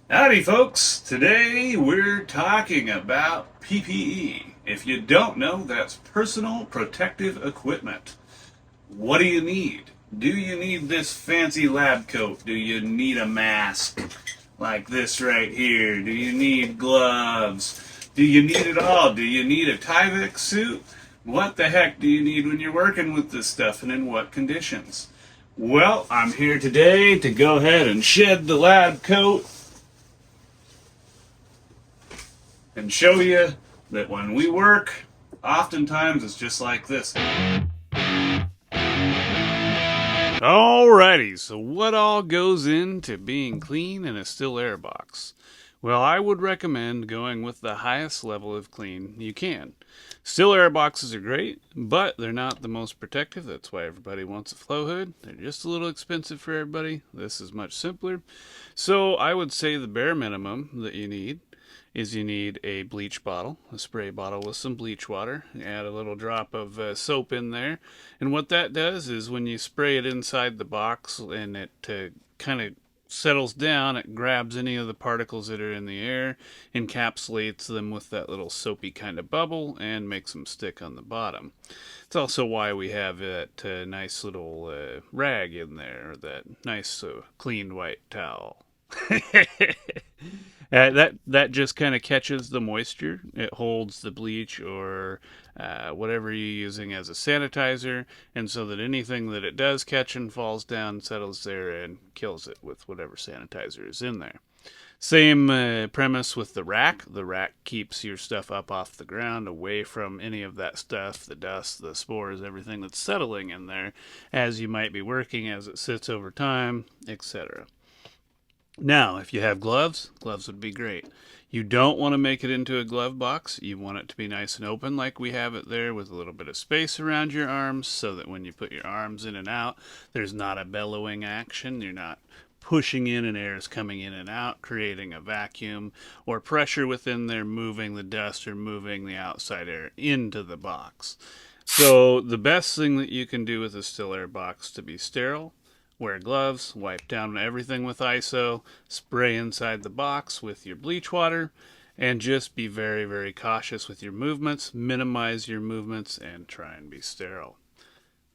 Howdy folks, today we're talking about PPE. If you don't know, that's personal protective equipment. What do you need? Do you need this fancy lab coat? Do you need a mask like this right here? Do you need gloves? Do you need it all? Do you need a Tyvek suit? What the heck do you need when you're working with this stuff, and in what conditions? Well, I'm here today to go ahead and shed the lab coat and show you that when we work, oftentimes it's just like this. Alrighty, so what all goes into being clean in a still air box? Well, I would recommend going with the highest level of clean you can. Still air boxes are great, but they're not the most protective. That's why everybody wants a flow hood. They're just a little expensive for everybody. This is much simpler. So I would say the bare minimum that you need is you need a bleach bottle, a spray bottle with some bleach water. Add a little drop of soap in there. And what that does is when you spray it inside the box and it kind of settles down, it grabs any of the particles that are in the air, encapsulates them with that little soapy kind of bubble, and makes them stick on the bottom. It's also why we have that nice little rag in there, that nice clean white towel. That just kind of catches the moisture. It holds the bleach or whatever you're using as a sanitizer, and so that anything that it does catch and falls down settles there and kills it with whatever sanitizer is in there. Same premise with the rack. The rack keeps your stuff up off the ground, away from any of that stuff, the dust, the spores, everything that's settling in there as you might be working, as it sits over time, etc. Now, if you have gloves, gloves would be great. You don't want to make it into a glove box. You want it to be nice and open like we have it there, with a little bit of space around your arms, so that when you put your arms in and out, there's not a bellowing action. You're not pushing in and air is coming in and out, creating a vacuum or pressure within there, moving the dust or moving the outside air into the box. So the best thing that you can do with a still air box to be sterile: wear gloves, wipe down everything with ISO, spray inside the box with your bleach water, and just be very, very cautious with your movements. Minimize your movements and try and be sterile.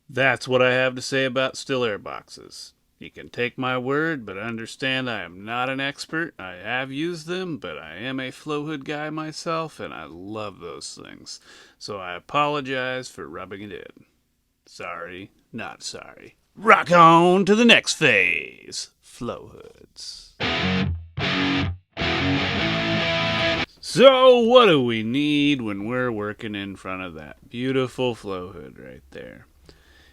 That's what I have to say about still air boxes. You can take my word, but understand I am not an expert. I have used them, but I am a flow hood guy myself, and I love those things. So I apologize for rubbing it in. Sorry, not sorry. Rock on to the next phase. Flow hoods. So what do we need when we're working in front of that beautiful flow hood right there?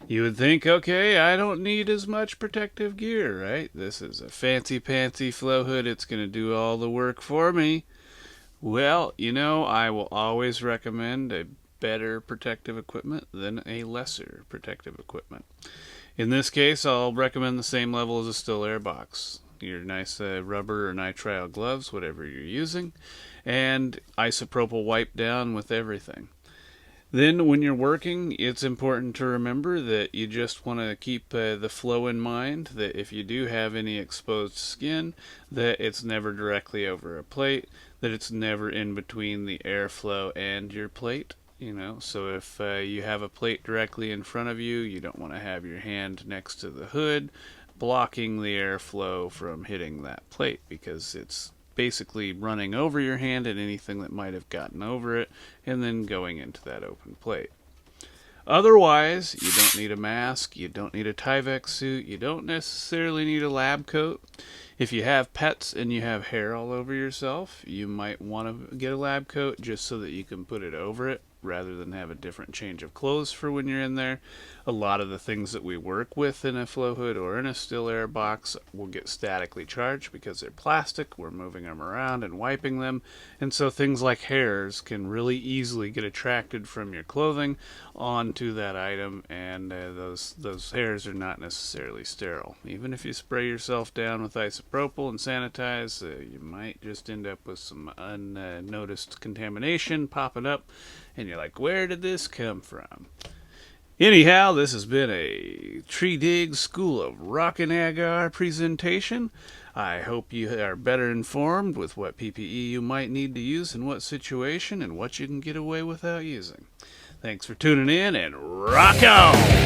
You would think, okay, I don't need as much protective gear, right? This is a fancy pantsy flow hood. It's going to do all the work for me. Well, I will always recommend a better protective equipment than a lesser protective equipment. In this case, I'll recommend the same level as a still air box. Your nice rubber or nitrile gloves, whatever you're using, and isopropyl wipe down with everything. Then when you're working, it's important to remember that you just want to keep the flow in mind, that if you do have any exposed skin, that it's never directly over a plate, that it's never in between the airflow and your plate. So if you have a plate directly in front of you, you don't want to have your hand next to the hood blocking the airflow from hitting that plate, because it's basically running over your hand and anything that might have gotten over it and then going into that open plate. Otherwise, you don't need a mask, you don't need a Tyvek suit, you don't necessarily need a lab coat. If you have pets and you have hair all over yourself, you might want to get a lab coat just so that you can put it over it, rather than have a different change of clothes for when you're in there. A lot of the things that we work with in a flow hood or in a still air box will get statically charged because they're plastic. We're moving them around and wiping them, and so things like hairs can really easily get attracted from your clothing onto that item, and those hairs are not necessarily sterile. Even if you spray yourself down with isopropyl and sanitize, you might just end up with some unnoticed contamination popping up, and you're like, where did this come from? Anyhow, this has been a Treedigg School of Rock'n Agar presentation. I hope you are better informed with what PPE you might need to use in what situation and what you can get away without using. Thanks for tuning in, and rock on!